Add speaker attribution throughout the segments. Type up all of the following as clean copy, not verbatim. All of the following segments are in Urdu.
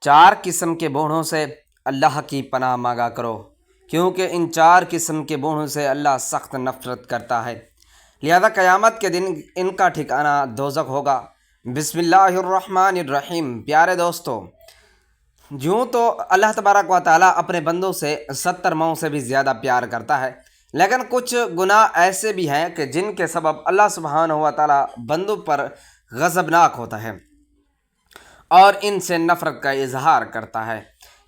Speaker 1: چار قسم کے بوڑھوں سے اللہ کی پناہ مانگا کرو، کیونکہ ان چار قسم کے بوڑھوں سے اللہ سخت نفرت کرتا ہے، لہذا قیامت کے دن ان کا ٹھکانہ دوزخ ہوگا۔ بسم اللہ الرحمن الرحیم۔ پیارے دوستو، یوں تو اللہ تبارک و تعالیٰ اپنے بندوں سے 70 ماؤں سے بھی زیادہ پیار کرتا ہے، لیکن کچھ گناہ ایسے بھی ہیں کہ جن کے سبب اللہ سبحانہ و تعالیٰ بندوں پر غضبناک ہوتا ہے اور ان سے نفرت کا اظہار کرتا ہے۔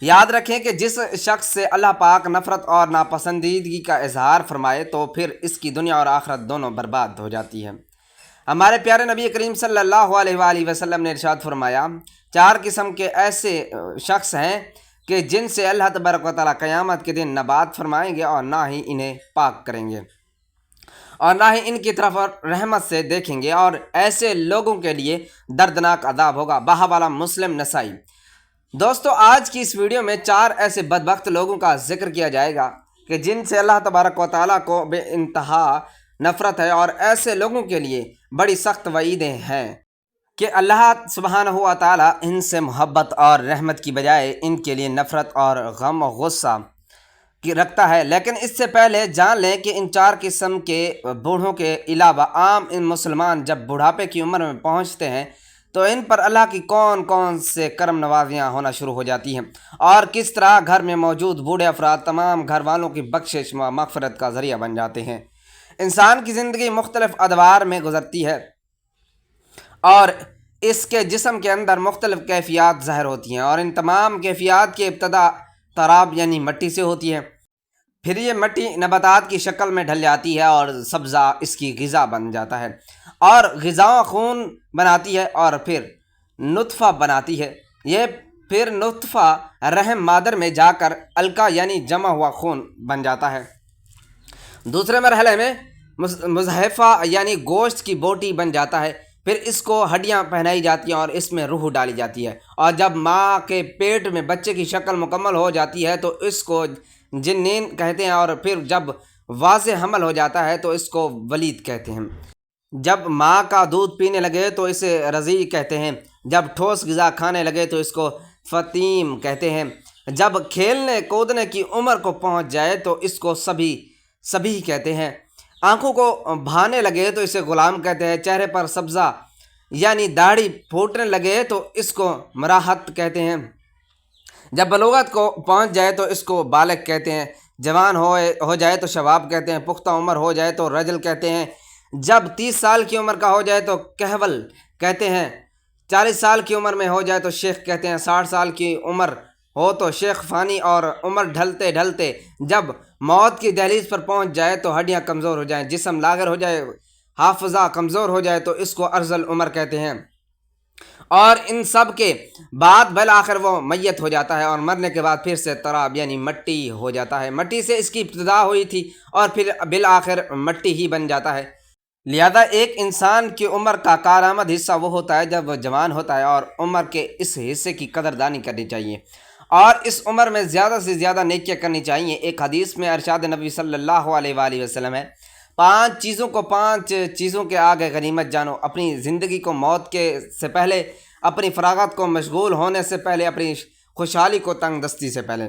Speaker 1: یاد رکھیں کہ جس شخص سے اللہ پاک نفرت اور ناپسندیدگی کا اظہار فرمائے تو پھر اس کی دنیا اور آخرت دونوں برباد ہو جاتی ہے۔ ہمارے پیارے نبی کریم صلی اللہ علیہ وآلہ وسلم نے ارشاد فرمایا، چار قسم کے ایسے شخص ہیں کہ جن سے اللہ تبارک و تعالیٰ قیامت کے دن نہ بات فرمائیں گے اور نہ ہی انہیں پاک کریں گے اور نہ ہی ان کی طرف رحمت سے دیکھیں گے، اور ایسے لوگوں کے لیے دردناک عذاب ہوگا۔ بہوالا مسلم نسائی۔ دوستو، آج کی اس ویڈیو میں چار ایسے بدبخت لوگوں کا ذکر کیا جائے گا کہ جن سے اللہ تبارک و تعالیٰ کو بے انتہا نفرت ہے، اور ایسے لوگوں کے لیے بڑی سخت وعیدیں ہیں کہ اللہ سبحانہ و تعالیٰ ان سے محبت اور رحمت کی بجائے ان کے لیے نفرت اور غم و غصہ کی رکھتا ہے۔ لیکن اس سے پہلے جان لیں کہ ان چار قسم کے بوڑھوں کے علاوہ عام ان مسلمان جب بڑھاپے کی عمر میں پہنچتے ہیں تو ان پر اللہ کی کون کون سے کرم نوازیاں ہونا شروع ہو جاتی ہیں، اور کس طرح گھر میں موجود بوڑھے افراد تمام گھر والوں کی بخشش و مغفرت کا ذریعہ بن جاتے ہیں۔ انسان کی زندگی مختلف ادوار میں گزرتی ہے اور اس کے جسم کے اندر مختلف کیفیات ظاہر ہوتی ہیں، اور ان تمام کیفیات کی ابتدا تراب یعنی مٹی سے ہوتی ہے۔ پھر یہ مٹی نباتات کی شکل میں ڈھل جاتی ہے اور سبزہ اس کی غذا بن جاتا ہے، اور غذا خون بناتی ہے، اور پھر نطفہ بناتی ہے۔ یہ پھر نطفہ رحم مادر میں جا کر علقہ یعنی جمع ہوا خون بن جاتا ہے۔ دوسرے مرحلے میں مزحفہ یعنی گوشت کی بوٹی بن جاتا ہے، پھر اس کو ہڈیاں پہنائی جاتی ہیں اور اس میں روح ڈالی جاتی ہے، اور جب ماں کے پیٹ میں بچے کی شکل مکمل ہو جاتی ہے تو اس کو جنین کہتے ہیں، اور پھر جب واضح حمل ہو جاتا ہے تو اس کو ولید کہتے ہیں۔ جب ماں کا دودھ پینے لگے تو اسے رضیع کہتے ہیں، جب ٹھوس غذا کھانے لگے تو اس کو فطیم کہتے ہیں، جب کھیلنے کودنے کی عمر کو پہنچ جائے تو اس کو سبھی کہتے ہیں، آنکھوں کو بھانے لگے تو اسے غلام کہتے ہیں، چہرے پر سبزہ یعنی داڑھی پھوٹنے لگے تو اس کو مراحت کہتے ہیں، جب بلوغت کو پہنچ جائے تو اس کو بالغ کہتے ہیں، جوان ہو جائے تو شباب کہتے ہیں، پختہ عمر ہو جائے تو رجل کہتے ہیں، جب 30 سال کی عمر کا ہو جائے تو کہول کہتے ہیں، 40 سال کی عمر میں ہو جائے تو شیخ کہتے ہیں، 60 سال کی عمر ہو تو شیخ فانی، اور عمر ڈھلتے ڈھلتے جب موت کی دہلیز پر پہنچ جائے تو ہڈیاں کمزور ہو جائیں، جسم لاغر ہو جائے، حافظہ کمزور ہو جائے تو اس کو ارذل عمر کہتے ہیں، اور ان سب کے بعد بالآخر وہ میت ہو جاتا ہے، اور مرنے کے بعد پھر سے تراب یعنی مٹی ہو جاتا ہے۔ مٹی سے اس کی ابتدا ہوئی تھی اور پھر بالآخر مٹی ہی بن جاتا ہے۔ لہذا ایک انسان کی عمر کا کارآمد حصہ وہ ہوتا ہے جب وہ جوان ہوتا ہے، اور عمر کے اس حصے کی قدردانی کرنی چاہیے اور اس عمر میں زیادہ سے زیادہ نیکیاں کرنی چاہیے۔ ایک حدیث میں ارشاد نبی صلی اللہ علیہ وآلہ وسلم ہے، 5 چیزوں کے آگے غنیمت جانو: اپنی زندگی کو موت کے سے پہلے، اپنی فراغت کو مشغول ہونے سے پہلے، اپنی خوشحالی کو تنگ دستی سے پہلے،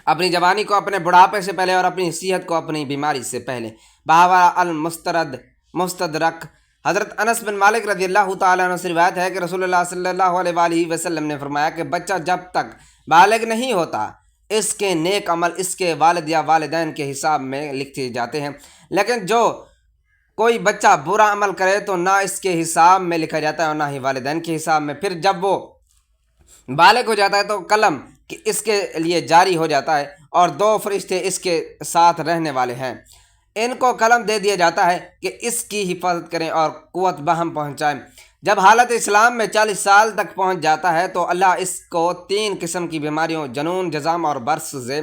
Speaker 1: اپنی جوانی کو اپنے بڑھاپے سے پہلے، اور اپنی صحت کو اپنی بیماری سے پہلے۔ بہوالا المستدرک۔ حضرت انس بن مالک رضی اللہ تعالیٰ عنہ سے روایت ہے کہ رسول اللہ صلی اللہ علیہ وآلہ وسلم نے فرمایا کہ بچہ جب تک بالغ نہیں ہوتا اس کے نیک عمل اس کے والد یا والدین کے حساب میں لکھے جاتے ہیں، لیکن جو کوئی بچہ برا عمل کرے تو نہ اس کے حساب میں لکھا جاتا ہے اور نہ ہی والدین کے حساب میں۔ پھر جب وہ بالغ ہو جاتا ہے تو قلم اس کے لیے جاری ہو جاتا ہے، اور 2 فرشتے اس کے ساتھ رہنے والے ہیں، ان کو قلم دے دیا جاتا ہے کہ اس کی حفاظت کریں اور قوت بہم پہنچائیں۔ جب حالت اسلام میں 40 سال تک پہنچ جاتا ہے تو اللہ اس کو 3 قسم کی بیماریوں جنون، جذام اور برص سے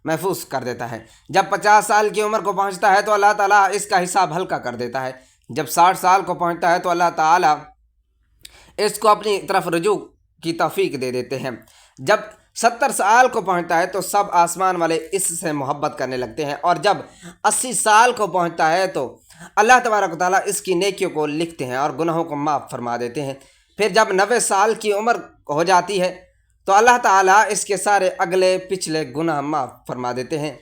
Speaker 1: محفوظ کر دیتا ہے۔ جب 50 سال کی عمر کو پہنچتا ہے تو اللہ تعالیٰ اس کا حساب ہلکا کر دیتا ہے۔ جب 60 سال کو پہنچتا ہے تو اللہ تعالیٰ اس کو اپنی طرف رجوع کی توفیق دے دیتے ہیں۔ جب 70 سال کو پہنچتا ہے تو سب آسمان والے اس سے محبت کرنے لگتے ہیں، اور جب 80 سال کو پہنچتا ہے تو اللہ تبارک و تعالیٰ اس کی نیکیوں کو لکھتے ہیں اور گناہوں کو معاف فرما دیتے ہیں۔ پھر جب 90 سال کی عمر ہو جاتی ہے تو اللہ تعالیٰ اس کے سارے اگلے پچھلے گناہ معاف فرما دیتے ہیں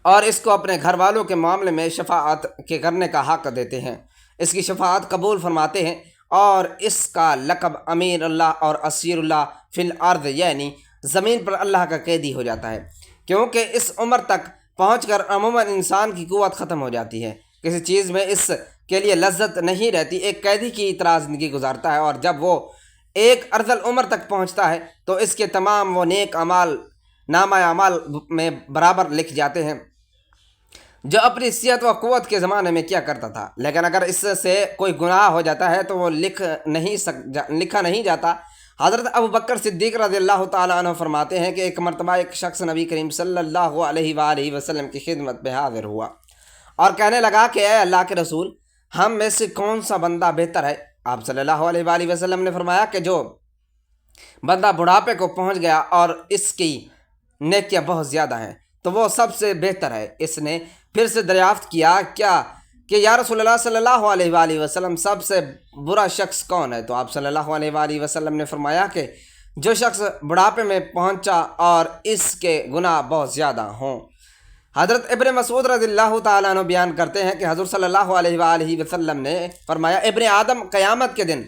Speaker 1: اور اس کو اپنے گھر والوں کے معاملے میں شفاعت کے کرنے کا حق دیتے ہیں، اس کی شفاعت قبول فرماتے ہیں، اور اس کا لقب امیر اللہ اور اسیر اللہ فی الارض یعنی زمین پر اللہ کا قیدی ہو جاتا ہے، کیونکہ اس عمر تک پہنچ کر عموماً انسان کی قوت ختم ہو جاتی ہے، کسی چیز میں اس کے لیے لذت نہیں رہتی، ایک قیدی کی طرح زندگی گزارتا ہے، اور جب وہ ایک ارذل عمر تک پہنچتا ہے تو اس کے تمام وہ نیک اعمال نامہ اعمال میں برابر لکھ جاتے ہیں جو اپنی صحت و قوت کے زمانے میں کیا کرتا تھا، لیکن اگر اس سے کوئی گناہ ہو جاتا ہے تو وہ لکھا نہیں جاتا۔ حضرت ابو بکر صدیق رضی اللہ تعالیٰ عنہ فرماتے ہیں کہ ایک مرتبہ ایک شخص نبی کریم صلی اللہ علیہ وآلہ وسلم کی خدمت میں حاضر ہوا اور کہنے لگا کہ اے اللہ کے رسول، ہم میں سے کون سا بندہ بہتر ہے؟ آپ صلی اللہ علیہ وآلہ وسلم نے فرمایا کہ جو بندہ بڑھاپے کو پہنچ گیا اور اس کی نیکیاں بہت زیادہ ہیں تو وہ سب سے بہتر ہے۔ اس نے پھر سے دریافت کیا کہ یا رسول اللہ صلی اللہ علیہ وآلہ وسلم سب سے برا شخص کون ہے؟ تو آپ صلی اللہ علیہ وآلہ وسلم نے فرمایا کہ جو شخص بڑھاپے میں پہنچا اور اس کے گناہ بہت زیادہ ہوں۔ حضرت ابن مسعود رضی اللہ تعالیٰ عنہ بیان کرتے ہیں کہ حضور صلی اللہ علیہ وآلہ وسلم نے فرمایا ابن آدم قیامت کے دن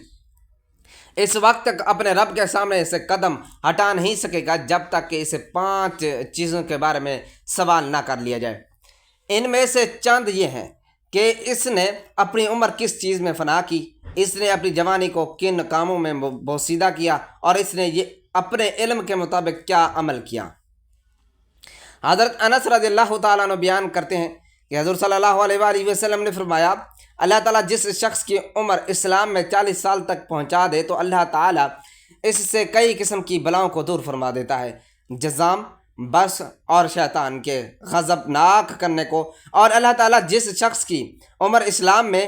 Speaker 1: اس وقت تک اپنے رب کے سامنے سے قدم ہٹا نہیں سکے گا جب تک کہ اسے 5 چیزوں کے بارے میں سوال نہ کر لیا جائے۔ ان میں سے چند یہ ہیں کہ اس نے اپنی عمر کس چیز میں فنا کی، اس نے اپنی جوانی کو کن کاموں میں بوسیدہ کیا، اور اس نے یہ اپنے علم کے مطابق کیا عمل کیا۔ حضرت انس رضی اللہ تعالیٰ عنہ بیان کرتے ہیں کہ حضور صلی اللہ علیہ وآلہ وسلم نے فرمایا اللہ تعالیٰ جس شخص کی عمر اسلام میں 40 سال تک پہنچا دے تو اللہ تعالیٰ اس سے کئی قسم کی بلاؤں کو دور فرما دیتا ہے، جزام، بس اور شیطان کے غضب ناک کرنے کو، اور اللہ تعالیٰ جس شخص کی عمر اسلام میں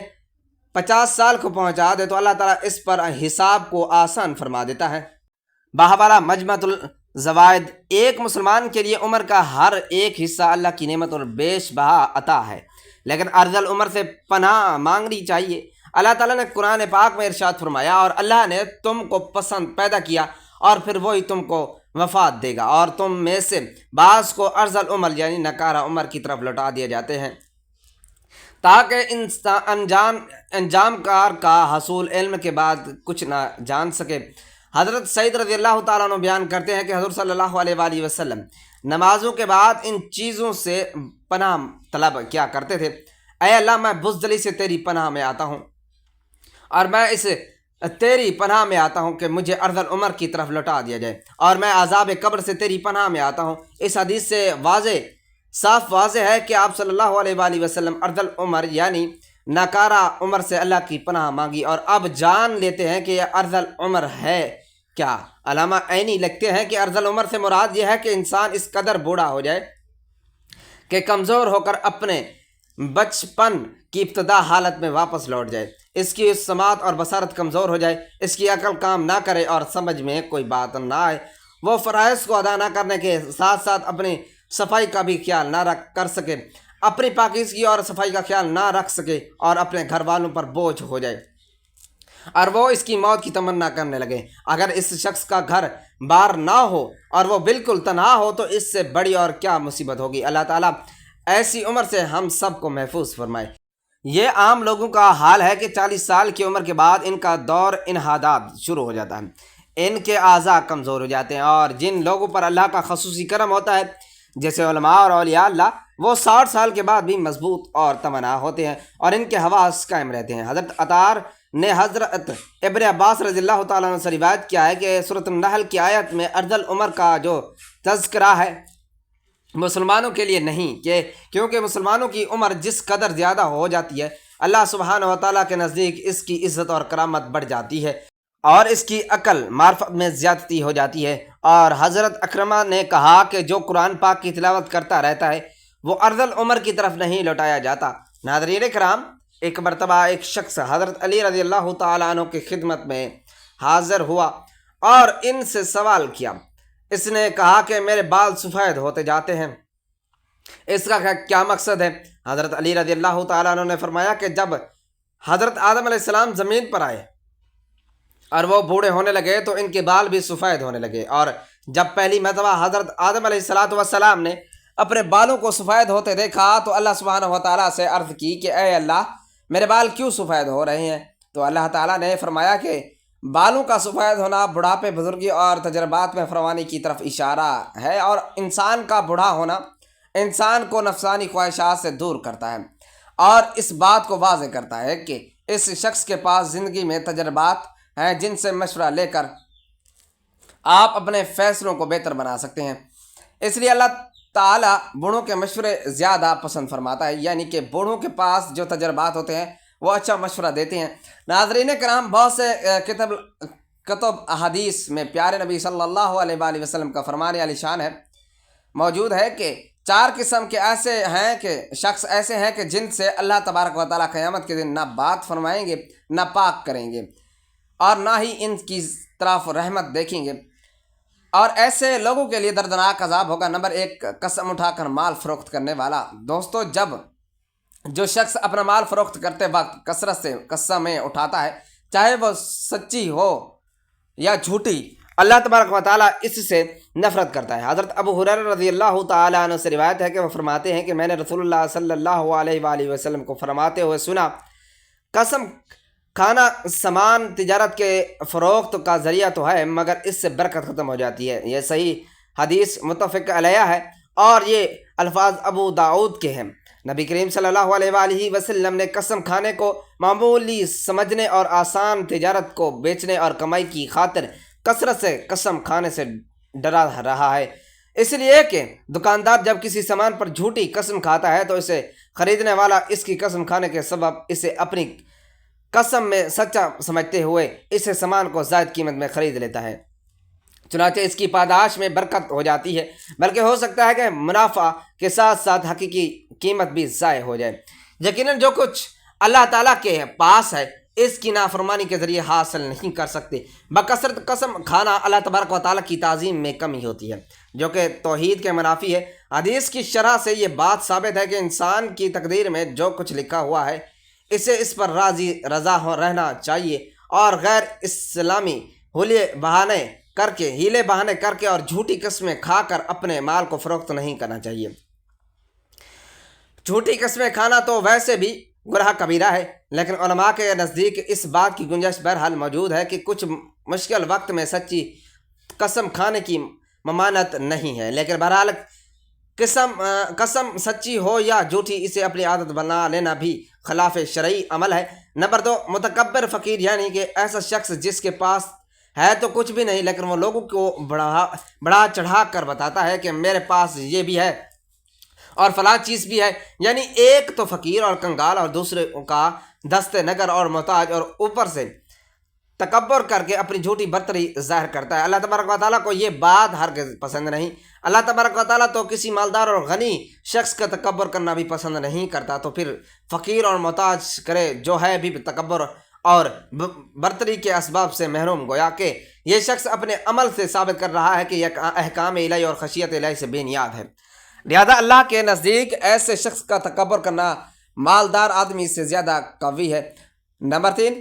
Speaker 1: 50 سال کو پہنچا دے تو اللہ تعالیٰ اس پر حساب کو آسان فرما دیتا ہے۔ بہوالا مجمع الزوائد، ایک مسلمان کے لیے عمر کا ہر ایک حصہ اللہ کی نعمت اور بیش بہا عطا ہے، لیکن ارذل عمر سے پناہ مانگنی چاہیے۔ اللہ تعالیٰ نے قرآن پاک میں ارشاد فرمایا اور اللہ نے تم کو پسند پیدا کیا اور پھر وہی تم کو وفات دے گا، اور تم میں سے بعض کو ارذل عمر یعنی نکارہ عمر کی طرف لوٹا دیا جاتے ہیں تاکہ انجام کار کا حصول علم کے بعد کچھ نہ جان سکے۔ حضرت سعید رضی اللہ تعالیٰ عنہ بیان کرتے ہیں کہ حضور صلی اللہ علیہ وآلہ وسلم نمازوں کے بعد ان چیزوں سے پناہ طلب کیا کرتے تھے: اے اللہ، میں بزدلی سے تیری پناہ میں آتا ہوں، اور میں اس تیری پناہ میں آتا ہوں کہ مجھے ارذل عمر کی طرف لوٹا دیا جائے، اور میں عذاب قبر سے تیری پناہ میں آتا ہوں۔ اس حدیث سے صاف واضح ہے کہ آپ صلی اللہ علیہ وآلہ وسلم ارذل عمر یعنی ناکارہ عمر سے اللہ کی پناہ مانگی، اور اب جان لیتے ہیں کہ یہ ارذل عمر ہے کیا۔ علامہ عینی لکھتے ہیں کہ ارذل عمر سے مراد یہ ہے کہ انسان اس قدر بوڑھا ہو جائے کہ کمزور ہو کر اپنے بچپن کی ابتدا حالت میں واپس لوٹ جائے، اس کی سماعت اور بصارت کمزور ہو جائے، اس کی عقل کام نہ کرے اور سمجھ میں کوئی بات نہ آئے، وہ فرائض کو ادا نہ کرنے کے ساتھ ساتھ اپنی صفائی کا بھی خیال نہ کر سکے، اپنی پاکیزگی اور صفائی کا خیال نہ رکھ سکے، اور اپنے گھر والوں پر بوجھ ہو جائے اور وہ اس کی موت کی تمنا کرنے لگے۔ اگر اس شخص کا گھر بار نہ ہو اور وہ بالکل تنہا ہو تو اس سے بڑی اور کیا مصیبت ہوگی۔ اللہ تعالیٰ ایسی عمر سے ہم سب کو محفوظ فرمائے۔ یہ عام لوگوں کا حال ہے کہ 40 سال کی عمر کے بعد ان کا دور انحداد شروع ہو جاتا ہے، ان کے اعضاء کمزور ہو جاتے ہیں، اور جن لوگوں پر اللہ کا خصوصی کرم ہوتا ہے جیسے علماء اور اولیاء اللہ، وہ 60 سال کے بعد بھی مضبوط اور توانا ہوتے ہیں اور ان کے حواس قائم رہتے ہیں۔ حضرت عطار نے حضرت ابن عباس رضی اللہ تعالیٰ عنہ سے روایت کیا ہے کہ سورۃ النحل کی آیت میں ارذل عمر کا جو تذکرہ ہے مسلمانوں کے لیے نہیں، کیونکہ مسلمانوں کی عمر جس قدر زیادہ ہو جاتی ہے اللہ سبحانہ و تعالیٰ کے نزدیک اس کی عزت اور کرامت بڑھ جاتی ہے اور اس کی عقل معرفت میں زیادتی ہو جاتی ہے۔ اور حضرت اکرمہ نے کہا کہ جو قرآن پاک کی تلاوت کرتا رہتا ہے وہ ارذل عمر کی طرف نہیں لوٹایا جاتا۔ ناظرین کرام، ایک مرتبہ ایک شخص حضرت علی رضی اللہ تعالیٰ عنہ کی خدمت میں حاضر ہوا اور ان سے سوال کیا۔ اس نے کہا کہ میرے بال سفید ہوتے جاتے ہیں، اس کا کیا مقصد ہے؟ حضرت علی رضی اللہ تعالیٰ عنہ نے فرمایا کہ جب حضرت آدم علیہ السلام زمین پر آئے اور وہ بوڑھے ہونے لگے تو ان کے بال بھی سفید ہونے لگے، اور جب پہلی مرتبہ حضرت آدم علیہ السلام نے اپنے بالوں کو سفید ہوتے دیکھا تو اللہ سبحانہ و تعالیٰ سے عرض کی کہ اے اللہ میرے بال کیوں سفید ہو رہے ہیں؟ تو اللہ تعالیٰ نے فرمایا کہ بالوں کا سفید ہونا بڑھاپے، بزرگی اور تجربات میں فراوانی کی طرف اشارہ ہے، اور انسان کا بوڑھا ہونا انسان کو نفسانی خواہشات سے دور کرتا ہے اور اس بات کو واضح کرتا ہے کہ اس شخص کے پاس زندگی میں تجربات ہیں جن سے مشورہ لے کر آپ اپنے فیصلوں کو بہتر بنا سکتے ہیں۔ اس لیے اللہ تعالیٰ بوڑھوں کے مشورے زیادہ پسند فرماتا ہے، یعنی کہ بوڑھوں کے پاس جو تجربات ہوتے ہیں وہ اچھا مشورہ دیتے ہیں۔ ناظرین کرام، بہت سے کتب احادیث میں پیارے نبی صلی اللہ علیہ وآلہ وسلم کا فرمان عالی شان ہے موجود ہے کہ 4 قسم کے شخص ایسے ہیں کہ جن سے اللہ تبارک و تعالیٰ قیامت کے دن نہ بات فرمائیں گے، نہ پاک کریں گے، اور نہ ہی ان کی طرف رحمت دیکھیں گے، اور ایسے لوگوں کے لیے دردناک عذاب ہوگا۔ نمبر 1، قسم اٹھا کر مال فروخت کرنے والا۔ دوستو، جو شخص اپنا مال فروخت کرتے وقت کثرت سے قسمیں اٹھاتا ہے، چاہے وہ سچی ہو یا جھوٹی، اللہ تبارک و تعالیٰ اس سے نفرت کرتا ہے۔ حضرت ابو ہریرہ رضی اللہ تعالیٰ عنہ سے روایت ہے کہ وہ فرماتے ہیں کہ میں نے رسول اللہ صلی اللہ علیہ وآلہ وسلم کو فرماتے ہوئے سنا، قسم کھانا سامان تجارت کے فروخت کا ذریعہ تو ہے مگر اس سے برکت ختم ہو جاتی ہے۔ یہ صحیح حدیث متفق علیہ ہے اور یہ الفاظ ابو داؤد کے ہیں۔ نبی کریم صلی اللہ علیہ وآلہ وسلم نے قسم کھانے کو معمولی سمجھنے اور آسان تجارت کو بیچنے اور کمائی کی خاطر کثرت سے قسم کھانے سے ڈرا رہا ہے، اس لیے کہ دکاندار جب کسی سامان پر جھوٹی قسم کھاتا ہے تو اسے خریدنے والا اس کی قسم کھانے کے سبب اسے اپنی قسم میں سچا سمجھتے ہوئے اسے سامان کو زائد قیمت میں خرید لیتا ہے، چنانچہ اس کی پاداش میں برکت ہو جاتی ہے، بلکہ ہو سکتا ہے کہ منافع کے ساتھ ساتھ حقیقی قیمت بھی ضائع ہو جائے۔ یقیناً جو کچھ اللہ تعالیٰ کے پاس ہے اس کی نافرمانی کے ذریعے حاصل نہیں کر سکتے۔ بکثرت قسم کھانا اللہ تبارک و تعالیٰ کی تعظیم میں کمی ہوتی ہے، جو کہ توحید کے منافی ہے۔ حدیث کی شرح سے یہ بات ثابت ہے کہ انسان کی تقدیر میں جو کچھ لکھا ہوا ہے اسے اس پر رضا رہنا چاہیے، اور غیر اسلامی ہیلے بہانے کر کے اور جھوٹی قسمیں کھا کر اپنے مال کو فروخت نہیں کرنا چاہیے۔ جھوٹی قسمیں کھانا تو ویسے بھی گناہ کبیرہ ہے، لیکن علماء کے نزدیک اس بات کی گنجائش بہرحال موجود ہے کہ کچھ مشکل وقت میں سچی قسم کھانے کی ممانعت نہیں ہے، لیکن بہرحال قسم سچی ہو یا جھوٹی اسے اپنی عادت بنا لینا بھی خلاف شرعی عمل ہے۔ نمبر 2، متکبر فقیر، یعنی کہ ایسا شخص جس کے پاس ہے تو کچھ بھی نہیں لیکن وہ لوگوں کو بڑھا چڑھا کر بتاتا ہے کہ میرے پاس یہ بھی ہے اور فلاں چیز بھی ہے، یعنی ایک تو فقیر اور کنگال اور دوسرے کا دست نگر اور محتاج، اور اوپر سے تکبر کر کے اپنی جھوٹی برتری ظاہر کرتا ہے۔ اللہ تبارک و تعالیٰ کو یہ بات ہرگز پسند نہیں۔ اللہ تبارک و تعالیٰ تو کسی مالدار اور غنی شخص کا تکبر کرنا بھی پسند نہیں کرتا، تو پھر فقیر اور محتاج کرے جو ہے بھی تکبر اور برتری کے اسباب سے محروم، گویا کہ یہ شخص اپنے عمل سے ثابت کر رہا ہے کہ یہ احکام الہی اور خشیت الہی سے بے نیاد ہے۔ لہذا اللہ کے نزدیک ایسے شخص کا تکبر کرنا مالدار آدمی سے زیادہ قوی ہے۔ نمبر 3،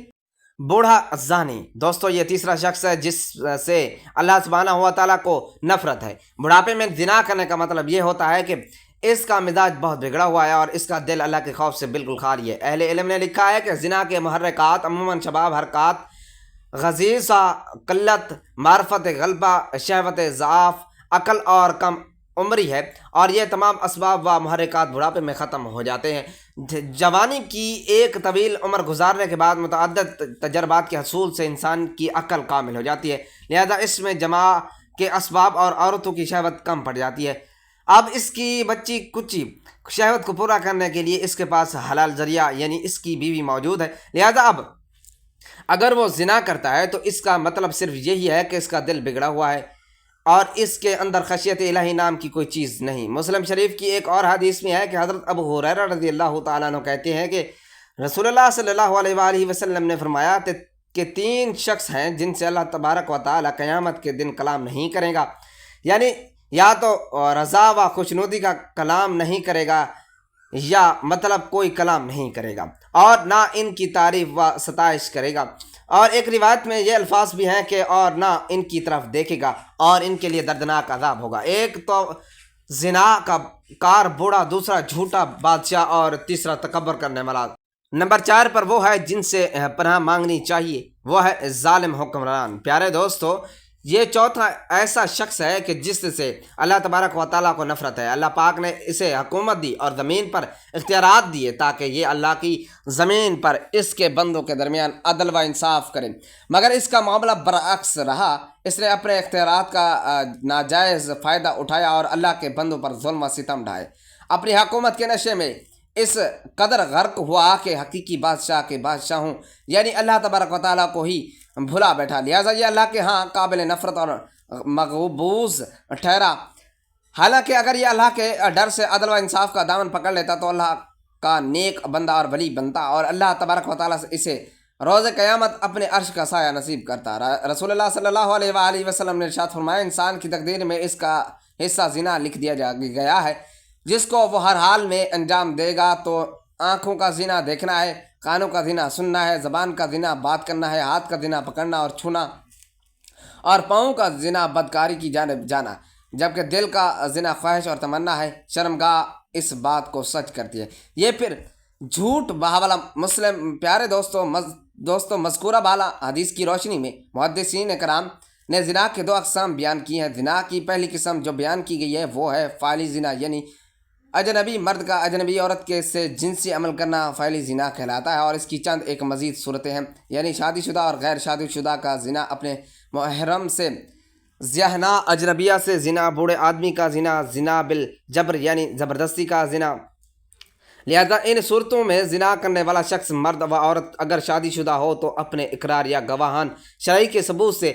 Speaker 1: بوڑھا زانی۔ دوستو، یہ تیسرا شخص ہے جس سے اللہ سبحانہ و تعالیٰ کو نفرت ہے۔ بڑھاپے میں زنا کرنے کا مطلب یہ ہوتا ہے کہ اس کا مزاج بہت بگڑا ہوا ہے اور اس کا دل اللہ کے خوف سے بالکل خالی ہے۔ اہل علم نے لکھا ہے کہ زنا کے محرکات عموماً شباب حرکات، غضیضہ، قلت معرفت، غلبہ، شہوت ضعف، عقل اور کم عمری ہے، اور یہ تمام اسباب و محرکات بڑھاپے میں ختم ہو جاتے ہیں۔ جوانی کی ایک طویل عمر گزارنے کے بعد متعدد تجربات کے حصول سے انسان کی عقل کامل ہو جاتی ہے، لہذا اس میں جمع کے اسباب اور عورتوں کی شہوت کم پڑ جاتی ہے۔ اب اس کی بچی کچی شہوت کو پورا کرنے کے لیے اس کے پاس حلال ذریعہ یعنی اس کی بیوی موجود ہے، لہذا اب اگر وہ زنا کرتا ہے تو اس کا مطلب صرف یہی ہے کہ اس کا دل بگڑا ہوا ہے اور اس کے اندر خشیت الہی نام کی کوئی چیز نہیں۔ مسلم شریف کی ایک اور حدیث میں ہے کہ حضرت ابو ہریرہ رضی اللہ تعالیٰ عنہ کہتے ہیں کہ رسول اللہ صلی اللہ علیہ وآلہ وسلم نے فرمایا کہ 3 شخص ہیں جن سے اللہ تبارک و تعالیٰ قیامت کے دن کلام نہیں کرے گا، یعنی یا تو رضا و خوشنودی کا کلام نہیں کرے گا یا مطلب کوئی کلام نہیں کرے گا، اور نہ ان کی تعریف و ستائش کرے گا، اور ایک روایت میں یہ الفاظ بھی ہیں کہ اور نہ ان کی طرف دیکھے گا اور ان کے لیے دردناک عذاب ہوگا۔ ایک تو زنا کا کار بوڑھا، دوسرا جھوٹا بادشاہ، اور تیسرا تکبر کرنے والا۔ نمبر 4 پر وہ ہے جن سے پناہ مانگنی چاہیے، وہ ہے ظالم حکمران۔ پیارے دوستو، یہ چوتھا ایسا شخص ہے کہ جس سے اللہ تبارک و تعالیٰ کو نفرت ہے۔ اللہ پاک نے اسے حکومت دی اور زمین پر اختیارات دیے تاکہ یہ اللہ کی زمین پر اس کے بندوں کے درمیان عدل و انصاف کرے، مگر اس کا معاملہ برعکس رہا۔ اس نے اپنے اختیارات کا ناجائز فائدہ اٹھایا اور اللہ کے بندوں پر ظلم و ستم ڈھائے۔ اپنی حکومت کے نشے میں اس قدر غرق ہوا کہ حقیقی بادشاہ کے بادشاہوں یعنی اللہ تبارک و تعالیٰ کو ہی بھلا بیٹھا، لہٰذا یہ اللہ کے ہاں قابل نفرت اور مغبوض ٹھہرا۔ حالانکہ اگر یہ اللہ کے ڈر سے عدل و انصاف کا دامن پکڑ لیتا تو اللہ کا نیک بندہ اور ولی بنتا، اور اللہ تبارک و تعالیٰ سے اسے روز قیامت اپنے عرش کا سایہ نصیب کرتا۔ رسول اللہ صلی اللہ علیہ وآلہ وسلم نے ارشاد فرمایا، انسان کی تقدیر میں اس کا حصہ زنا لکھ دیا گیا ہے، جس کو وہ ہر حال میں انجام دے گا۔ تو آنکھوں کا زنا دیکھنا ہے، کانوں کا زنا سننا ہے، زبان کا زنا بات کرنا ہے، ہاتھ کا زنا پکڑنا اور چھونا، اور پاؤں کا زنا بدکاری کی جانب جانا، جبکہ دل کا زنا خواہش اور تمنا ہے۔ شرمگاہ اس بات کو سچ کرتی ہے۔ یہ پھر جھوٹ بہاولا مسلم۔ پیارے دوستو مذکورہ بالا حدیث کی روشنی میں محدثین کرام نے زنا کے 2 اقسام بیان کی ہیں۔ زنا کی پہلی قسم جو بیان کی گئی ہے وہ ہے فعلی زنا، یعنی اجنبی مرد کا اجنبی عورت کے سے جنسی عمل کرنا فعلی زنا کہلاتا ہے، اور اس کی چند ایک مزید صورتیں ہیں، یعنی شادی شدہ اور غیر شادی شدہ کا زنا، اپنے محرم سے زیہنا، اجنبیہ سے زنا، بوڑھے آدمی کا زنا، زنا بالجبر یعنی زبردستی کا زنا۔ لہذا ان صورتوں میں زنا کرنے والا شخص مرد و عورت اگر شادی شدہ ہو تو اپنے اقرار یا گواہان شرعی کے ثبوت سے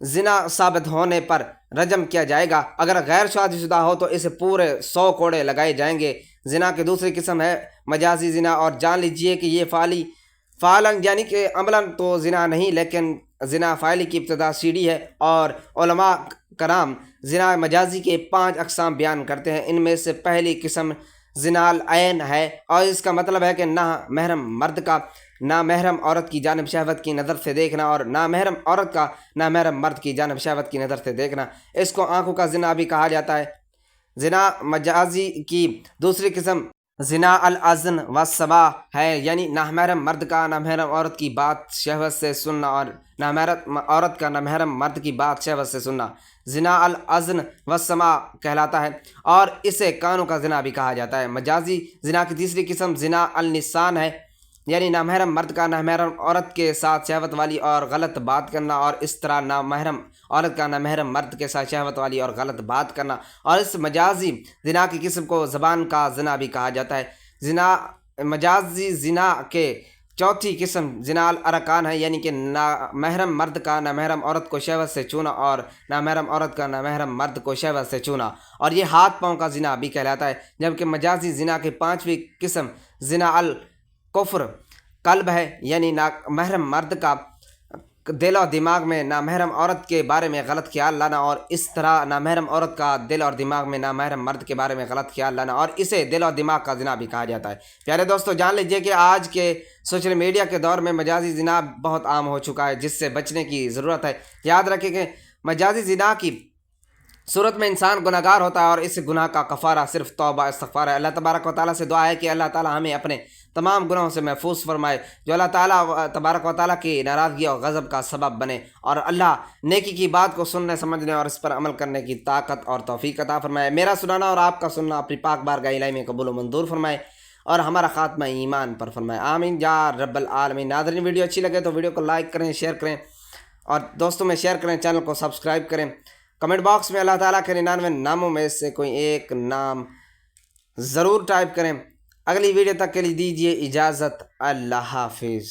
Speaker 1: زنا ثابت ہونے پر رجم کیا جائے گا۔ اگر غیر شادی شدہ ہو تو اسے پورے 100 کوڑے لگائے جائیں گے۔ زنا کی دوسری قسم ہے مجازی زنا، اور جان لیجئے کہ یہ فعلاً یعنی کہ عملاً تو زنا نہیں، لیکن زنا فعلی کی ابتدا سیڑھی ہے، اور علماء کرام زنا مجازی کے 5 اقسام بیان کرتے ہیں۔ ان میں سے پہلی قسم زنا العین ہے، اور اس کا مطلب ہے کہ نامحرم مرد کا نامحرم عورت کی جانب شہوت کی نظر سے دیکھنا، اور نامحرم عورت کا نامحرم مرد کی جانب شہوت کی نظر سے دیکھنا۔ اس کو آنکھوں کا زنا بھی کہا جاتا ہے۔ زنا مجازی کی دوسری قسم زنا الاذن والسماع ہے، یعنی نامحرم مرد کا نامحرم عورت کی بات شہوت سے سننا، اور نامحرم عورت کا نامحرم مرد کی بات شہوت سے سننا زنا الاذن والسماع کہلاتا ہے، اور اسے کانوں کا زنا بھی کہا جاتا ہے۔ مجازی زنا کی تیسری قسم زنا اللسان ہے، یعنی نامحرم مرد کا نامحرم عورت کے ساتھ شہوت والی اور غلط بات کرنا، اور اس طرح نامحرم عورت کا نامحرم مرد کے ساتھ شہوت والی اور غلط بات کرنا، اور اس مجازی زنا کی قسم کو زبان کا زنا بھی کہا جاتا ہے۔ مجازی زنا کے چوتھی قسم زنا الارکان ہے، یعنی کہ نامحرم مرد کا نامحرم عورت کو شہوت سے چھونا، اور نامحرم عورت کا نامحرم مرد کو شہوت سے چھونا، اور یہ ہاتھ پاؤں کا زنا بھی کہلاتا ہے۔ جبکہ مجازی زنا کی 5ویں قسم زنا الکفر قلب ہے، یعنی نامحرم مرد کا دل اور دماغ میں نامحرم عورت کے بارے میں غلط خیال لانا، اور اس طرح نامحرم عورت کا دل اور دماغ میں نامحرم مرد کے بارے میں غلط خیال لانا، اور اسے دل اور دماغ کا زنا بھی کہا جاتا ہے۔ پیارے دوستو، جان لیجئے کہ آج کے سوشل میڈیا کے دور میں مجازی زنا بہت عام ہو چکا ہے، جس سے بچنے کی ضرورت ہے۔ یاد رکھیں کہ مجازی زنا کی صورت میں انسان گناہ گار ہوتا ہے، اور اس گناہ کا کفارہ صرف توبہ استغفار ہے۔ اللہ تبارک و تعالیٰ سے دعا ہے کہ اللہ تعالیٰ ہمیں اپنے تمام گناہوں سے محفوظ فرمائے جو اللہ تعالیٰ تبارک و تعالیٰ کی ناراضگی اور غضب کا سبب بنے، اور اللہ نیکی کی بات کو سننے سمجھنے اور اس پر عمل کرنے کی طاقت اور توفیق عطا فرمائے۔ میرا سنانا اور آپ کا سننا اپنی پاک بارگاہ الہی میں قبول و منظور فرمائے، اور ہمارا خاتمہ ایمان پر فرمائے، آمین یا رب العالمین۔ ناظرین، ویڈیو اچھی لگے تو ویڈیو کو لائک کریں، شیئر کریں، اور دوستوں میں شیئر کریں، چینل کو سبسکرائب کریں۔ کمنٹ باکس میں اللہ تعالیٰ کے 99 ناموں میں سے کوئی ایک نام ضرور ٹائپ کریں۔ اگلی ویڈیو تک کے لیے دیجیے اجازت، اللہ حافظ۔